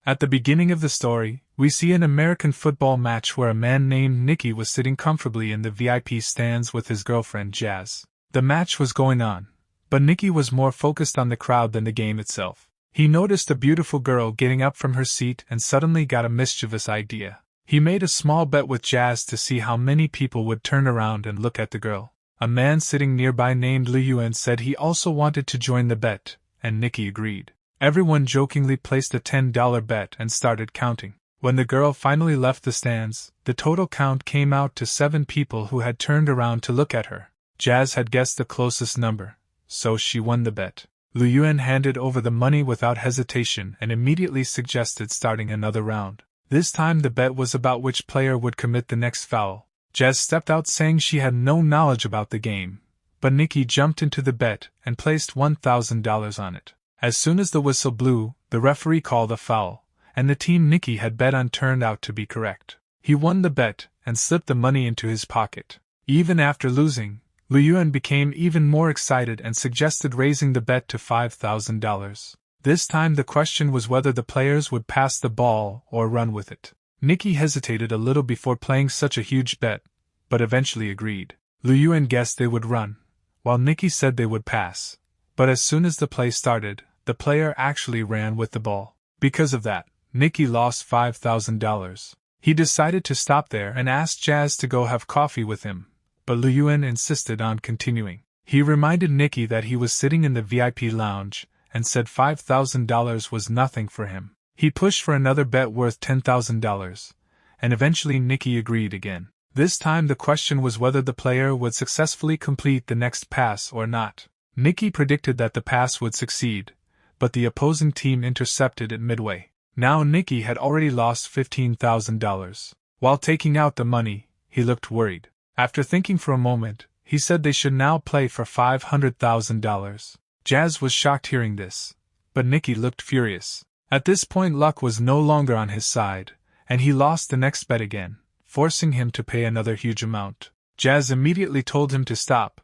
At the beginning of the story, we see an American football match where a man named Nicky was sitting comfortably in the VIP stands with his girlfriend Jazz. The match was going on, but Nicky was more focused on the crowd than the game itself. He noticed a beautiful girl getting up from her seat and suddenly got a mischievous idea. He made a small bet with Jazz to see how many people would turn around and look at the girl. A man sitting nearby named Liu Yuan said he also wanted to join the bet, and Nicky agreed. Everyone jokingly placed a $10 bet and started counting. When the girl finally left the stands, the total count came out to 7 people who had turned around to look at her. Jazz had guessed the closest number, so she won the bet. Liu Yuan handed over the money without hesitation and immediately suggested starting another round. This time the bet was about which player would commit the next foul. Jazz stepped out saying she had no knowledge about the game, but Nicky jumped into the bet and placed $1,000 on it. As soon as the whistle blew, the referee called a foul, and the team Nicky had bet on turned out to be correct. He won the bet and slipped the money into his pocket. Even after losing, Liu Yuan became even more excited and suggested raising the bet to $5,000. This time the question was whether the players would pass the ball or run with it. Nicky hesitated a little before playing such a huge bet, but eventually agreed. Liu Yuan guessed they would run, while Nicky said they would pass. But as soon as the play started, the player actually ran with the ball. Because of that, Nicky lost $5,000. He decided to stop there and asked Jazz to go have coffee with him, but Liu Yuan insisted on continuing. He reminded Nicky that he was sitting in the VIP lounge, and said $5,000 was nothing for him. He pushed for another bet worth $10,000, and eventually Nicky agreed again. This time the question was whether the player would successfully complete the next pass or not. Nicky predicted that the pass would succeed, but the opposing team intercepted it midway. Now Nicky had already lost $15,000. While taking out the money, he looked worried. After thinking for a moment, he said they should now play for $500,000. Jazz was shocked hearing this, but Nicky looked furious. At this point luck was no longer on his side, and he lost the next bet again, forcing him to pay another huge amount. Jazz immediately told him to stop,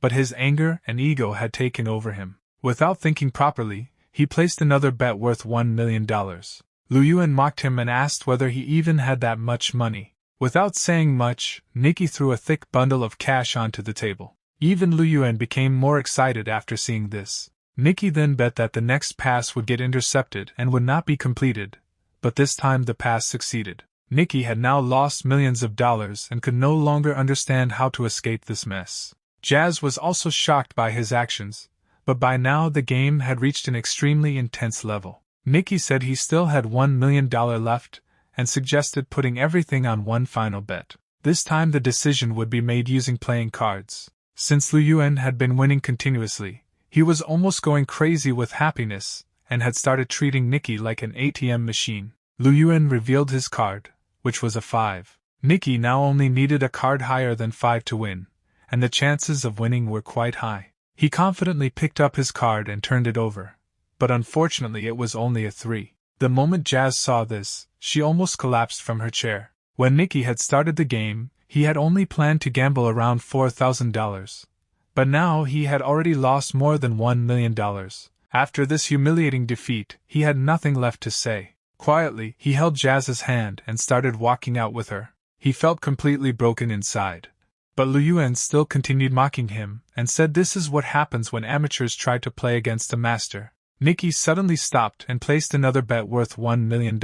but his anger and ego had taken over him. Without thinking properly, he placed another bet worth $1 million. Liu Yuan mocked him and asked whether he even had that much money. Without saying much, Nicky threw a thick bundle of cash onto the table. Even Liu Yuan became more excited after seeing this. Nicky then bet that the next pass would get intercepted and would not be completed, but this time the pass succeeded. Nicky had now lost millions of dollars and could no longer understand how to escape this mess. Jazz was also shocked by his actions, but by now the game had reached an extremely intense level. Nicky said he still had $1 million left and suggested putting everything on one final bet. This time the decision would be made using playing cards. Since Liu Yuan had been winning continuously, he was almost going crazy with happiness and had started treating Nicky like an ATM machine. Liu Yuan revealed his card, which was a 5. Nicky now only needed a card higher than 5 to win, and the chances of winning were quite high. He confidently picked up his card and turned it over, but unfortunately it was only a 3. The moment Jazz saw this, she almost collapsed from her chair. When Nicky had started the game, he had only planned to gamble around $4,000, but now he had already lost more than $1 million. After this humiliating defeat, he had nothing left to say. Quietly, he held Jazz's hand and started walking out with her. He felt completely broken inside. But Liu Yuan still continued mocking him and said this is what happens when amateurs try to play against a master. Nicky suddenly stopped and placed another bet worth $1 million.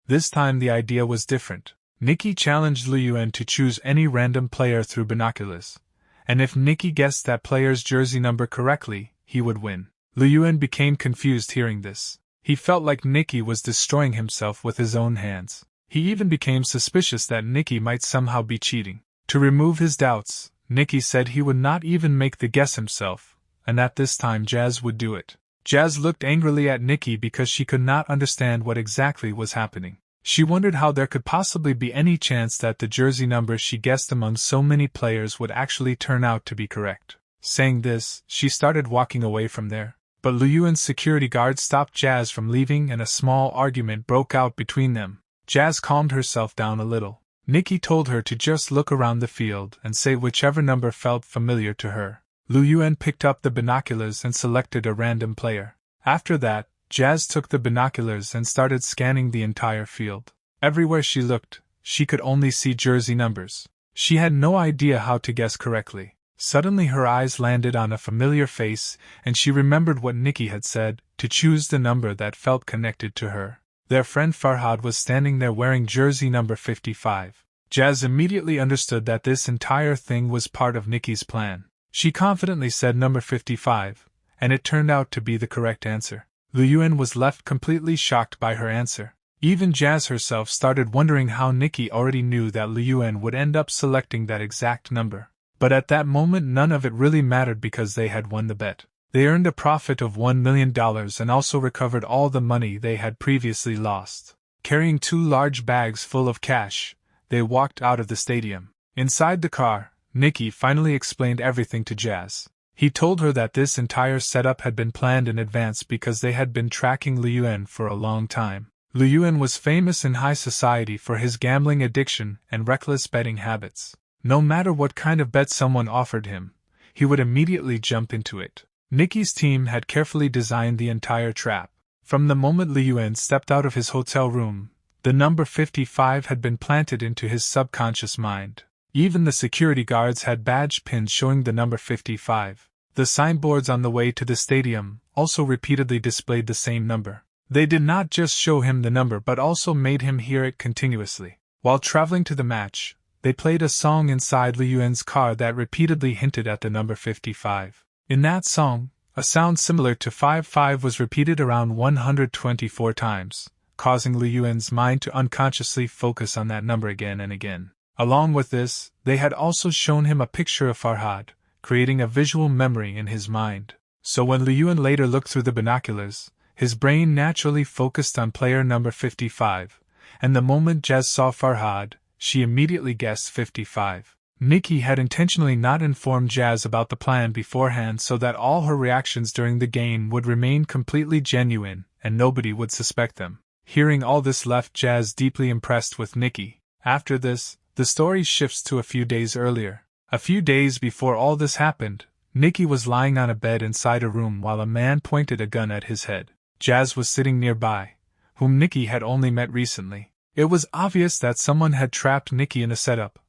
This time the idea was different. Nicky challenged Liu Yuan to choose any random player through binoculars, and if Nicky guessed that player's jersey number correctly, he would win. Liu Yuan became confused hearing this. He felt like Nicky was destroying himself with his own hands. He even became suspicious that Nicky might somehow be cheating. To remove his doubts, Nicky said he would not even make the guess himself, and that this time Jazz would do it. Jazz looked angrily at Nicky because she could not understand what exactly was happening. She wondered how there could possibly be any chance that the jersey number she guessed among so many players would actually turn out to be correct. Saying this, she started walking away from there. But Liu Yuan's security guard stopped Jazz from leaving and a small argument broke out between them. Jazz calmed herself down a little. Nicky told her to just look around the field and say whichever number felt familiar to her. Liu Yuan picked up the binoculars and selected a random player. After that, Jazz took the binoculars and started scanning the entire field. Everywhere she looked, she could only see jersey numbers. She had no idea how to guess correctly. Suddenly her eyes landed on a familiar face, and she remembered what Nikki had said, to choose the number that felt connected to her. Their friend Farhad was standing there wearing jersey number 55. Jazz immediately understood that this entire thing was part of Nikki's plan. She confidently said number 55, and it turned out to be the correct answer. Liyuan was left completely shocked by her answer. Even Jazz herself started wondering how Nikki already knew that Liyuan would end up selecting that exact number. But at that moment none of it really mattered because they had won the bet. They earned a profit of $1 million and also recovered all the money they had previously lost. Carrying 2 large bags full of cash, they walked out of the stadium. Inside the car, Nikki finally explained everything to Jazz. He told her that this entire setup had been planned in advance because they had been tracking Liyuan for a long time. Liyuan was famous in high society for his gambling addiction and reckless betting habits. No matter what kind of bet someone offered him, he would immediately jump into it. Nikki's team had carefully designed the entire trap. From the moment Liyuan stepped out of his hotel room, the number 55 had been planted into his subconscious mind. Even the security guards had badge pins showing the number 55. The signboards on the way to the stadium also repeatedly displayed the same number. They did not just show him the number but also made him hear it continuously. While traveling to the match, they played a song inside Liyuan's car that repeatedly hinted at the number 55. In that song, a sound similar to 55 was repeated around 124 times, causing Liyuan's mind to unconsciously focus on that number again and again. Along with this, they had also shown him a picture of Farhad, creating a visual memory in his mind. So when Liyuan later looked through the binoculars, his brain naturally focused on player number 55, and the moment Jazz saw Farhad, she immediately guessed 55. Nikki had intentionally not informed Jazz about the plan beforehand so that all her reactions during the game would remain completely genuine and nobody would suspect them. Hearing all this left Jazz deeply impressed with Nikki. After this, the story shifts to a few days earlier. A few days before all this happened, Nikki was lying on a bed inside a room while a man pointed a gun at his head. Jazz was sitting nearby, whom Nikki had only met recently. It was obvious that someone had trapped Nikki in a setup,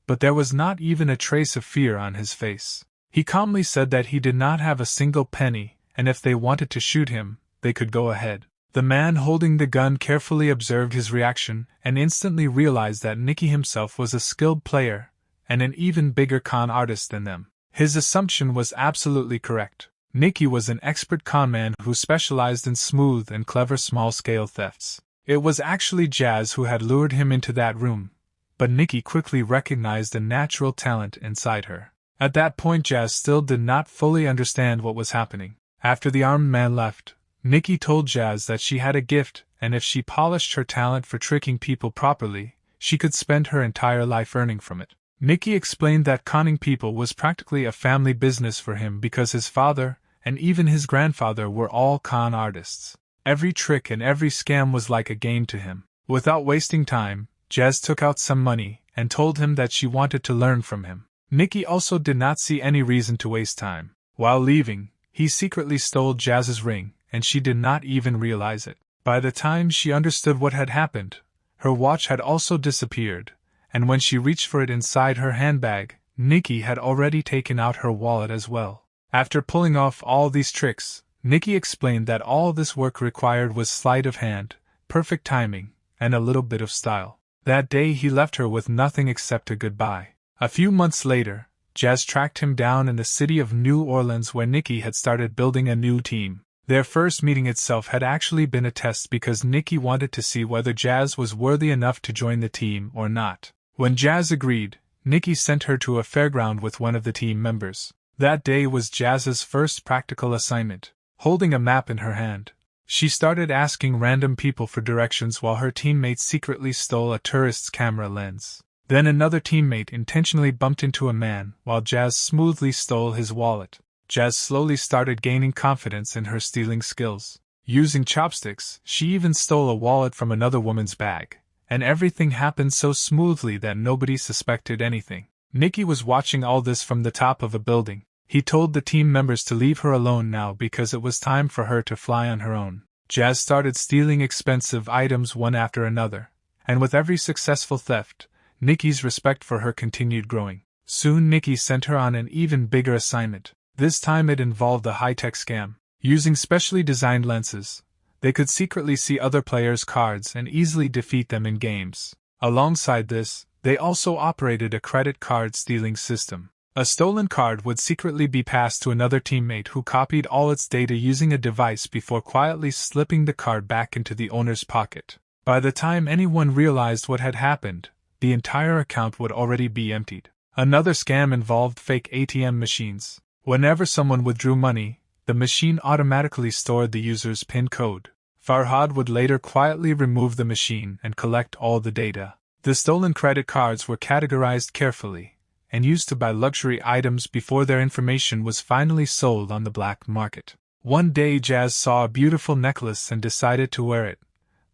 but there was not even a trace of fear on his face. He calmly said that he did not have a single penny, and if they wanted to shoot him, they could go ahead. The man holding the gun carefully observed his reaction and instantly realized that Nikki himself was a skilled player and an even bigger con artist than them. His assumption was absolutely correct. Nikki was an expert conman who specialized in smooth and clever small-scale thefts. It was actually Jazz who had lured him into that room, but Nikki quickly recognized a natural talent inside her. At that point Jazz still did not fully understand what was happening. After the armed man left, Nikki told Jazz that she had a gift, and if she polished her talent for tricking people properly, she could spend her entire life earning from it. Nikki explained that conning people was practically a family business for him because his father, and even his grandfather were all con artists. Every trick and every scam was like a game to him. Without wasting time, Jazz took out some money and told him that she wanted to learn from him. Nikki also did not see any reason to waste time. While leaving, he secretly stole Jazz's ring, and she did not even realize it. By the time she understood what had happened, her watch had also disappeared, and when she reached for it inside her handbag, Nikki had already taken out her wallet as well. After pulling off all these tricks, Nikki explained that all this work required was sleight of hand, perfect timing, and a little bit of style. That day he left her with nothing except a goodbye. A few months later, Jazz tracked him down in the city of New Orleans where Nikki had started building a new team. Their first meeting itself had actually been a test because Nikki wanted to see whether Jazz was worthy enough to join the team or not. When Jazz agreed, Nikki sent her to a fairground with one of the team members. That day was Jazz's first practical assignment. Holding a map in her hand, she started asking random people for directions while her teammate secretly stole a tourist's camera lens. Then another teammate intentionally bumped into a man while Jazz smoothly stole his wallet. Jazz slowly started gaining confidence in her stealing skills. Using chopsticks, she even stole a wallet from another woman's bag, and everything happened so smoothly that nobody suspected anything. Nikki was watching all this from the top of a building. He told the team members to leave her alone now because it was time for her to fly on her own. Jazz started stealing expensive items one after another, and with every successful theft, Nikki's respect for her continued growing. Soon Nikki sent her on an even bigger assignment. This time it involved a high-tech scam. Using specially designed lenses, they could secretly see other players' cards and easily defeat them in games. Alongside this, they also operated a credit card stealing system. A stolen card would secretly be passed to another teammate who copied all its data using a device before quietly slipping the card back into the owner's pocket. By the time anyone realized what had happened, the entire account would already be emptied. Another scam involved fake ATM machines. Whenever someone withdrew money, the machine automatically stored the user's PIN code. Farhad would later quietly remove the machine and collect all the data. The stolen credit cards were categorized carefully and used to buy luxury items before their information was finally sold on the black market. One day Jazz saw a beautiful necklace and decided to wear it,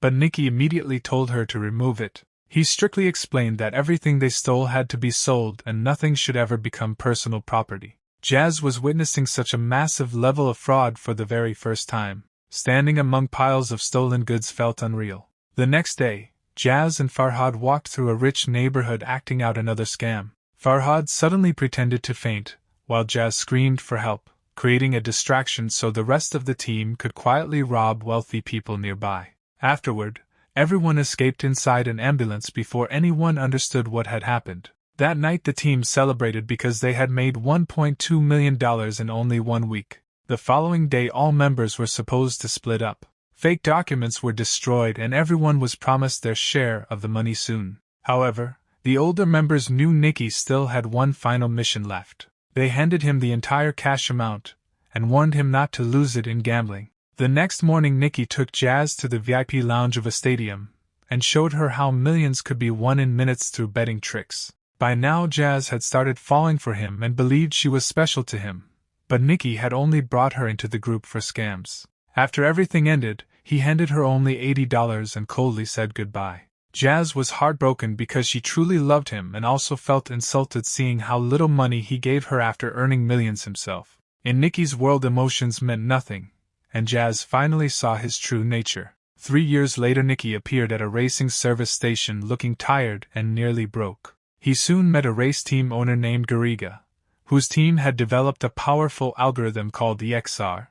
but Nikki immediately told her to remove it. He strictly explained that everything they stole had to be sold and nothing should ever become personal property. Jazz was witnessing such a massive level of fraud for the very first time. Standing among piles of stolen goods felt unreal. The next day, Jazz and Farhad walked through a rich neighborhood acting out another scam. Farhad suddenly pretended to faint, while Jazz screamed for help, creating a distraction so the rest of the team could quietly rob wealthy people nearby. Afterward, everyone escaped inside an ambulance before anyone understood what had happened. That night the team celebrated because they had made $1.2 million in only 1 week. The following day all members were supposed to split up. Fake documents were destroyed and everyone was promised their share of the money soon. However, the older members knew Nikki still had one final mission left. They handed him the entire cash amount and warned him not to lose it in gambling. The next morning Nikki took Jazz to the VIP lounge of a stadium and showed her how millions could be won in minutes through betting tricks. By now Jazz had started falling for him and believed she was special to him, but Nikki had only brought her into the group for scams. After everything ended, he handed her only $80 and coldly said goodbye. Jazz was heartbroken because she truly loved him and also felt insulted seeing how little money he gave her after earning millions himself. In Nikki's world emotions meant nothing, and Jazz finally saw his true nature. 3 years later Nikki appeared at a racing service station looking tired and nearly broke. He soon met a race team owner named Gariga, whose team had developed a powerful algorithm called the XR.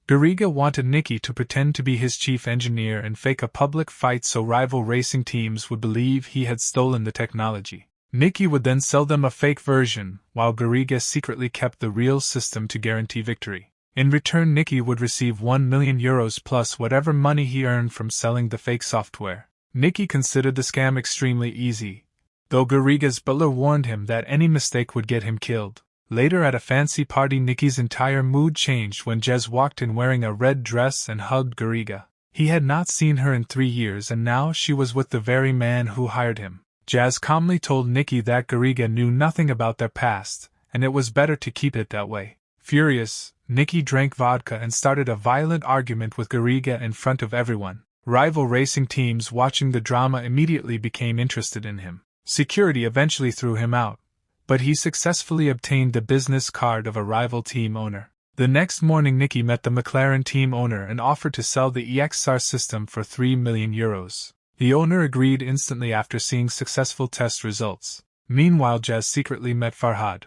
Gariga wanted Nikki to pretend to be his chief engineer and fake a public fight so rival racing teams would believe he had stolen the technology. Nikki would then sell them a fake version, while Gariga secretly kept the real system to guarantee victory. In return Nikki would receive €1 million plus whatever money he earned from selling the fake software. Nikki considered the scam extremely easy, though Gariga's butler warned him that any mistake would get him killed. Later at a fancy party Nikki's entire mood changed when Jez walked in wearing a red dress and hugged Gariga. He had not seen her in 3 years and now she was with the very man who hired him. Jazz calmly told Nikki that Gariga knew nothing about their past, and it was better to keep it that way. Furious, Nikki drank vodka and started a violent argument with Gariga in front of everyone. Rival racing teams watching the drama immediately became interested in him. Security eventually threw him out, but he successfully obtained the business card of a rival team owner. The next morning Nikki met the McLaren team owner and offered to sell the EXR system for €3 million. The owner agreed instantly after seeing successful test results. Meanwhile Jazz secretly met Farhad,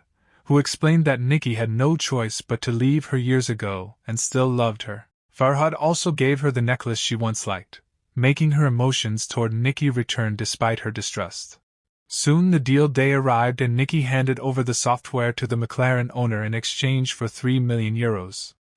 who explained that Nikki had no choice but to leave her years ago and still loved her. Farhad also gave her the necklace she once liked, making her emotions toward Nikki return despite her distrust. Soon the deal day arrived and Nikki handed over the software to the McLaren owner in exchange for €3 million.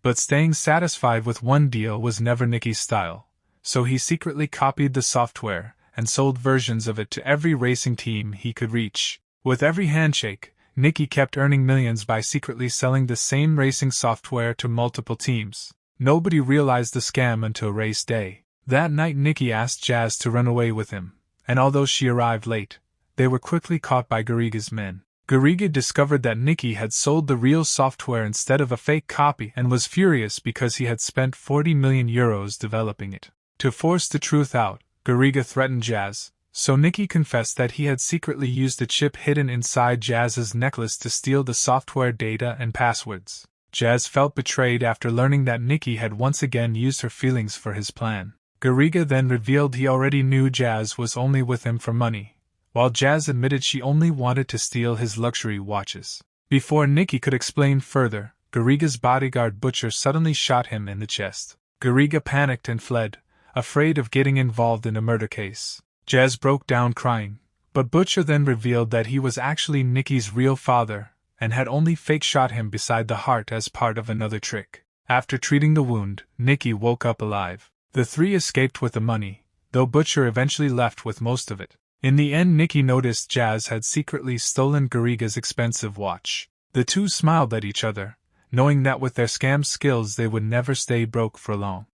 But staying satisfied with one deal was never Nikki's style, so he secretly copied the software and sold versions of it to every racing team he could reach. With every handshake, Nikki kept earning millions by secretly selling the same racing software to multiple teams. Nobody realized the scam until race day. That night Nikki asked Jazz to run away with him, and although she arrived late, they were quickly caught by Gariga's men. Gariga discovered that Nikki had sold the real software instead of a fake copy and was furious because he had spent €40 million developing it. To force the truth out, Gariga threatened Jazz, so Nikki confessed that he had secretly used a chip hidden inside Jazz's necklace to steal the software data and passwords. Jazz felt betrayed after learning that Nikki had once again used her feelings for his plan. Gariga then revealed he already knew Jazz was only with him for money, while Jazz admitted she only wanted to steal his luxury watches. Before Nikki could explain further, Gariga's bodyguard Butcher suddenly shot him in the chest. Gariga panicked and fled, afraid of getting involved in a murder case. Jazz broke down crying, but Butcher then revealed that he was actually Nikki's real father and had only fake shot him beside the heart as part of another trick. After treating the wound, Nikki woke up alive. The three escaped with the money, though Butcher eventually left with most of it. In the end, Nikki noticed Jazz had secretly stolen Gariga's expensive watch. The two smiled at each other, knowing that with their scam skills they would never stay broke for long.